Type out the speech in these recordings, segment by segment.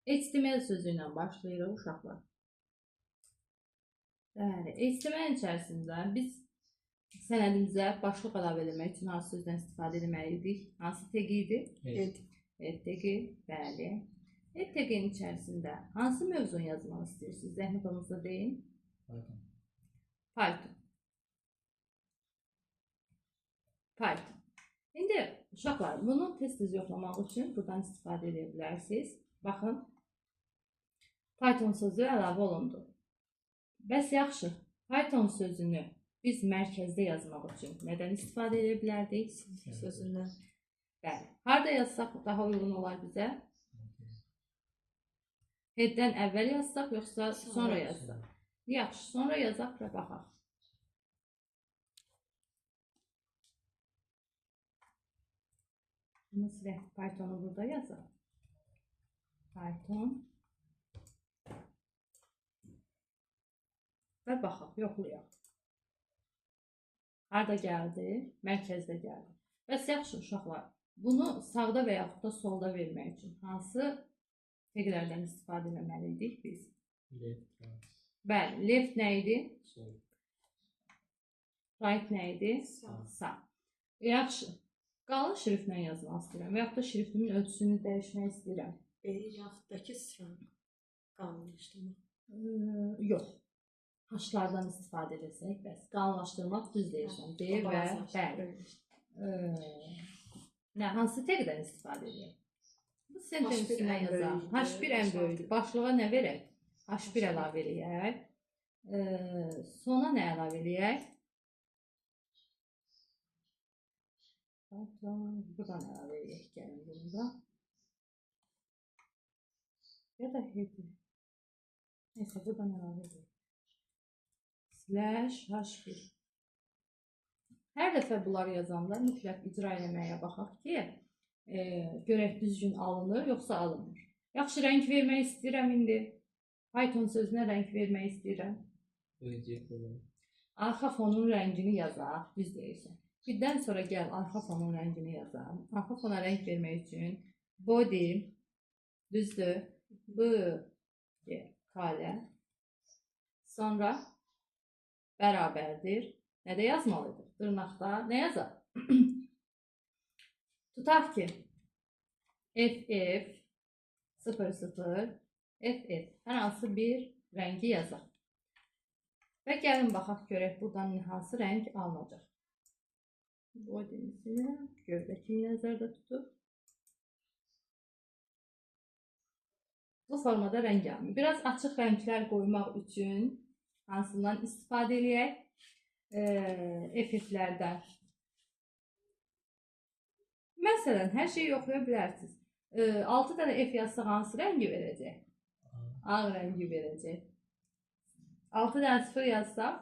HTML sözüyle başlayırıq uşaqlar. Bəli, HTML içərisində biz sənədimizə başlıq əlavə etmək üçün hansı sözdən istifadə etməliydik? Hansı tag idi? Head tagi, bəli. Head tagin içərisində hansı mövzunu yazmaq istəyirsiniz? Zəhmət olmasa deyin. Python. İndi uşaqlar, bunu tez-tez yoxlamaq üçün buradan istifadə edə bilərsiniz. Baxın, Python sözü əlavə olundu. Bəs yaxşı, Python sözünü biz mərkəzdə yazmaq üçün nədən istifadə edə bilərdik? Sözündən. Bəli. Harada yazsaq daha uyğun olar bizə? Headdən əvvəl yazsaq, yoxsa sonra yazsaq? Yaxşı, sonra yazaq və baxaq. Mesela Python'u burada yazalım. Python. Və baxaq, yoxlayaq. Harada gəldi? Mərkəzdə gəldi. Bəs yaxşı uşaqlar, bunu sağda və yaxud da solda vermək üçün hansı taglərdən istifadə etməliydik biz? Bəli, left nə idi? Right nə idi? Sağ. Yaxşı. Qalın şriftlə yazmaq istəyirəm və yaxud da şriftimin ölçüsünü dəyişmək istəyirəm. Yaxud da ki, sıra qalınlaşdırmaq. Yox. Haşlardan istifadə edəsək, bəs qalınlaşdırmaq düz deyirsən. Deyir və bəli. Hansı tagdən istifadə edək? Bu sentence üstünə yazaq. H1 ən böyükdür. Başlığa nə verək? H1 əlavə eləyək. Sona nə əlavə eləyək? Buradan əlavə edək gəlin bunda. Ya da head. Neyse, buradan əlavə edək. /h1. Hər dəfə bunları yazanda mütləq icra eləməyə baxaq ki, görək düzgün alınır, yoxsa alınmır. Yaxşı, rəng vermək istəyirəm indi. Python sözünə rəng vermək istəyirəm. Arxa fonun rəngini yazaq, düz deyirsən. Birdən sonra gəl arxa fonun rəngini yazaq. Arxa fona rəng vermək üçün body, düzdür, kalə, sonra bərabərdir. Nədə yazmalıdır? Dırnaqda nə yazaq? Tutaq ki, ff00 ff hər hansı bir rəngi yazaq. Və gəlin baxaq görək buradan hansı rəng alınacaq. Body'mizi gövdəkini nəzərdə tutub. Bu formada rəng alınır. Biraz açıq rənglər qoymaq üçün hansından istifadə edək? FF-lərdən. Məsələn, hər şeyi yoxlaya bilərsiniz. 6 dənə F yazsaq hansı rəngi verəcək? Ağ rəngi verəcək. 6 dənə 0 yazsaq?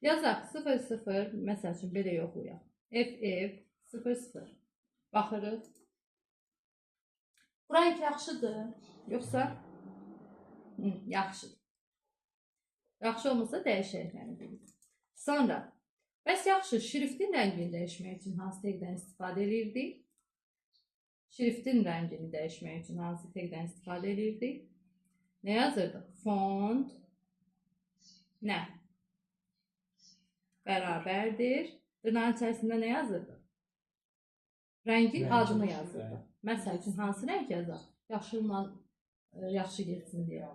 Yazaq 00, məsəl üçün belə yoxlayaq. FF00. Baxırıq. Bu rəng yaxşıdır, yoxsa? Yaxşıdır. Yaxşı olmasa dəyişək rəngi. Sonra, bəs yaxşı, şriftin rəngini dəyişmək üçün hansı tagdən istifadə edirdik? Şriftin rəngini dəyişmək üçün hansı tagdən istifadə edirdik? Nə yazırdıq? Font nə? Bərabərdir. Dırnağın içərisində nə yazırdıq? Rəngin adını yazırdıq. Məsəl üçün hansı rəng yazaq? Yaşılla yaxşı getsin deyə.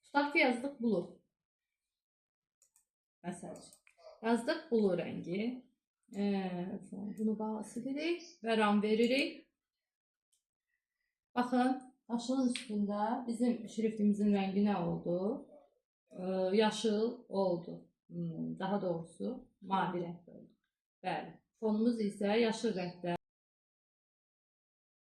Tutaq ki, yazdıq blue. Məsəl üçün. Yazdıq blue rəngi. Bunu silirik və ram veririk. Baxın, daşın üstündə bizim şriftimizin rəngi nə oldu? Yaşıl oldu. Daha doğrusu mavi rəngdə oldu. Bəli. Fonumuz isə yaşıl rəngdə.